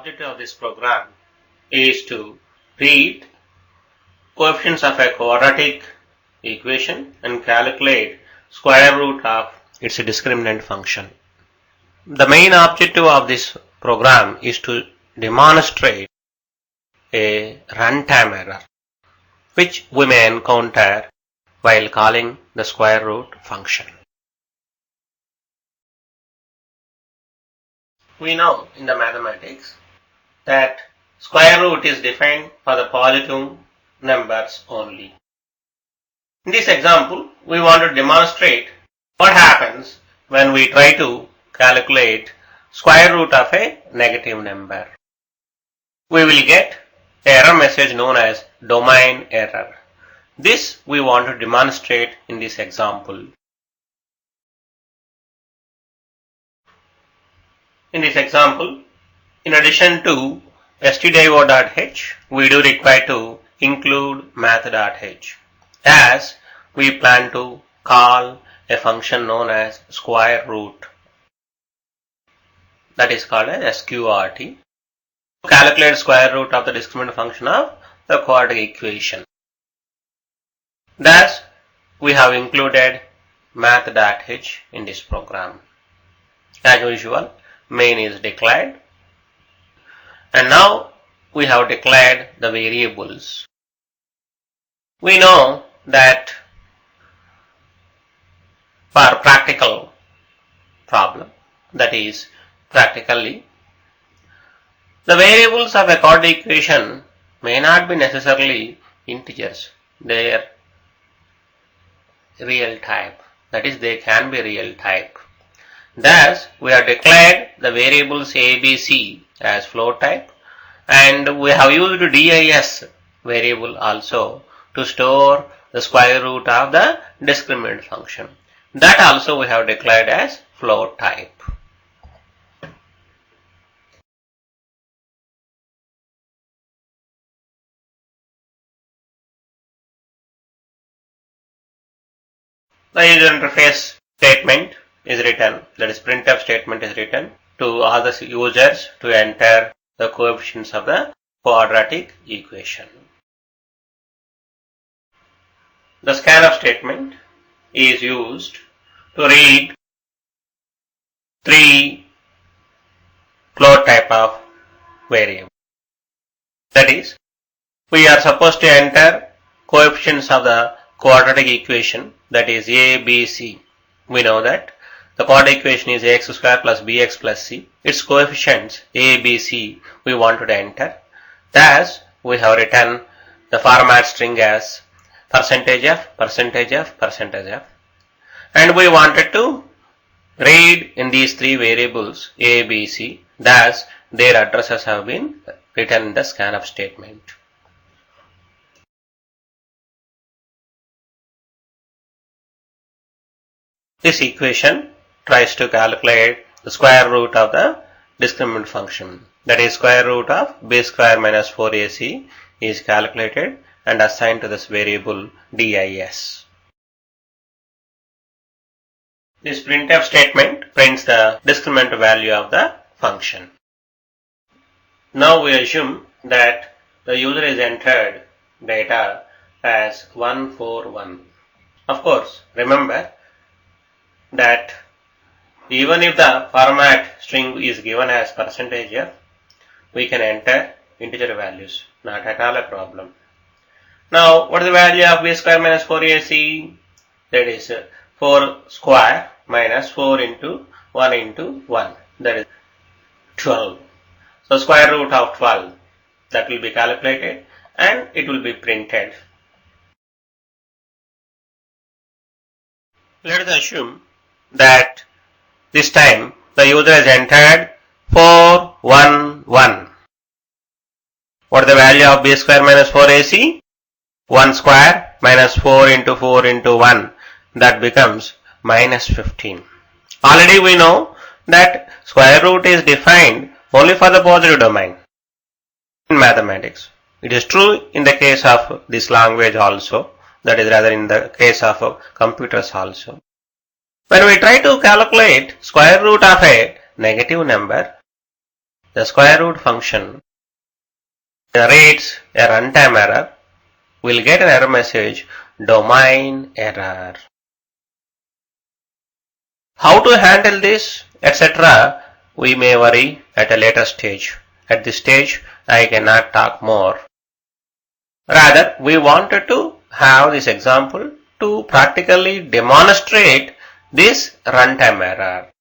objective of this program is to read coefficients of a quadratic equation and calculate square root of its discriminant function. The main objective of this program is to demonstrate a runtime error which we may encounter while calling the square root function. We know in the mathematics that square root is defined for the positive numbers only. In this example, we want to demonstrate what happens when we try to calculate square root of a negative number. We will get an error message known as domain error. This we want to demonstrate in this example. In this example, in addition to stdio.h, we do require to include math.h, as we plan to call a function known as square root, that is called as sqrt, to calculate square root of the discriminant function of the quadratic equation. Thus, we have included math.h in this program. As usual, main is declared, and now we have declared the variables. We know that for practical problem, that is practically, the variables of a quadratic equation may not be necessarily integers, they are real type, that is they can be real type. Thus, we have declared the variables ABC as float type, and we have used dis variable also to store the square root of the discriminant function. That also we have declared as float type. The user interface statement is written, that is printf statement is written to all the users to enter the coefficients of the quadratic equation. The scanf statement is used to read three float type of variable. That is, we are supposed to enter coefficients of the quadratic equation, that is a, b, c. We know that the quadratic equation is ax square plus bx plus c. Its coefficients a, b, c we wanted to enter. Thus, we have written the format string as %f, %f, %f. And we wanted to read in these three variables a, b, c. Thus, their addresses have been written in the scanf statement. This equation tries to calculate the square root of the discriminant function, that is square root of b square minus 4ac is calculated and assigned to this variable dis. This printf statement prints the discriminant value of the function. Now we assume that the user is entered data as 141. Of course, remember that even if the format string is given as %f, we can enter integer values, not at all a problem. Now, what is the value of b square minus 4ac? That is 4 square minus 4 into 1 into 1, that is 12. So, square root of 12, that will be calculated and it will be printed. Let us assume that this time the user has entered 411. What is the value of b square minus 4ac? 1 square minus 4 into 4 into 1, that becomes minus 15. Already we know that square root is defined only for the positive domain in mathematics. It is true in the case of this language also, that is rather in the case of computers also. When we try to calculate square root of a negative number, the square root function generates a runtime error, we'll get an error message, domain error. How to handle this, etc., we may worry at a later stage. At this stage, I cannot talk more. Rather, we wanted to have this example to practically demonstrate this runtime error.